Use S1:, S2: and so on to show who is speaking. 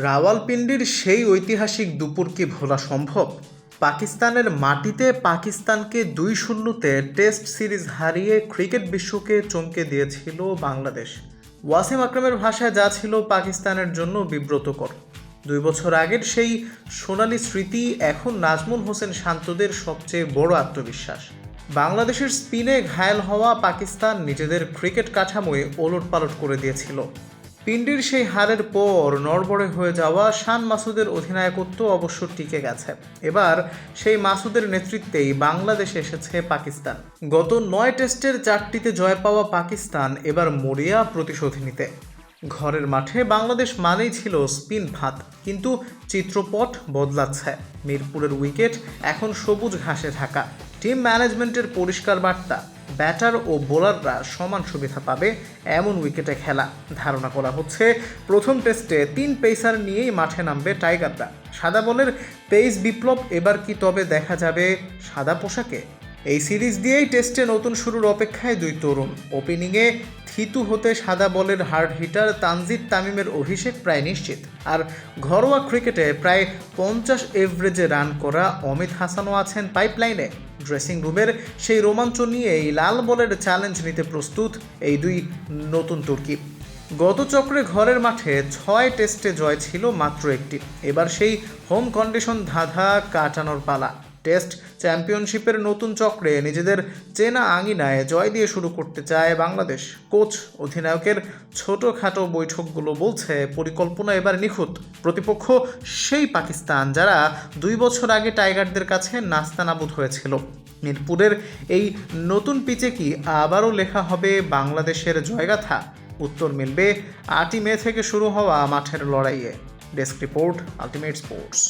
S1: রাওয়ালপিন্ডির সেই ঐতিহাসিক দুপুর কি ভোলা সম্ভব? পাকিস্তানের মাটিতে পাকিস্তানকে ২-০তে টেস্ট সিরিজ হারিয়ে ক্রিকেট বিশ্বকে চমকে দিয়েছিল বাংলাদেশ। ওয়াসিম আকরামের ভাষায় যা ছিল পাকিস্তানের জন্য বিব্রতকর। ২ বছর আগের সেই সোনালি স্মৃতি এখন নাজমুল হোসেন শান্তদের সবচেয়ে বড় আত্মবিশ্বাস। বাংলাদেশের স্পিনে ঘায়েল হওয়া পাকিস্তান নিজেদের ক্রিকেট কাঠামোয় ওলটপালট করে দিয়েছিল। পিন্ডির সেই হারের পর নড়বড়ে হয়ে যাওয়া শান মাসুদের অধিনায়কত্ব অবশ্য টিকে গেছে। এবার সেই মাসুদের নেতৃত্বেই বাংলাদেশে এসেছে পাকিস্তান। গত ৯ টেস্টের ৪টিতে জয় পাওয়া পাকিস্তান এবার মরিয়া প্রতিশোধ নিতে। ঘরের মাঠে বাংলাদেশ মানেই ছিল স্পিন ভাত, কিন্তু চিত্রপট বদলাচ্ছে। মিরপুরের উইকেট এখন সবুজ ঘাসে ঢাকা। টিম ম্যানেজমেন্টের পরিষ্কার বার্তা, ব্যাটার ও বোলাররা সমান সুবিধা পাবে এমন উইকেটে খেলা। ধারণা করা হচ্ছে প্রথম টেস্টে ৩ পেসার নিয়েই মাঠে নামবে টাইগাররা। সাদা বলের পেস বিপ্লব এবার কি তবে দেখা যাবে সাদা পোশাকে? এই সিরিজ দিয়েই টেস্টে নতুন শুরুর অপেক্ষায় দুই তরুণ। ওপেনিংয়ে থিতু হতে সাদা বলের হার্ড হিটার তানজিদ তামিমের অভিষেক প্রায় নিশ্চিত। আর ঘরোয়া ক্রিকেটে প্রায় ৫০ এভারেজে রান করা অমিত হাসানও আছেন পাইপলাইনে। ড্রেসিং রুমের সেই রোমাঞ্চ নিয়েই লাল বলের চ্যালেঞ্জ নিতে প্রস্তুত এই দুই নতুন তুর্কি। গত চক্রে ঘরের মাঠে ৬ টেস্টে জয় ছিল মাত্র একটি। এবার সেই হোম কন্ডিশন ধাঁধা কাটানোর পালা। টেস্ট চ্যাম্পিয়নশিপের নতুন চক্রে নিজেদের চেনা আঙিনায় জয় দিয়ে শুরু করতে চায় বাংলাদেশ। কোচ অধিনায়কের ছোটোখাটো বৈঠকগুলো বলছে পরিকল্পনা এবার নিখুঁত। প্রতিপক্ষ সেই পাকিস্তান, যারা ২ বছর আগে টাইগারদের কাছে নাস্তানাবুদ হয়েছিল। মিরপুরের এই নতুন পিচে কি আবারও লেখা হবে বাংলাদেশের জয়গাথা? উত্তর মিলবে ৮ই মে থেকে শুরু হওয়া মাঠের লড়াইয়ে। Desk report, ultimate sports.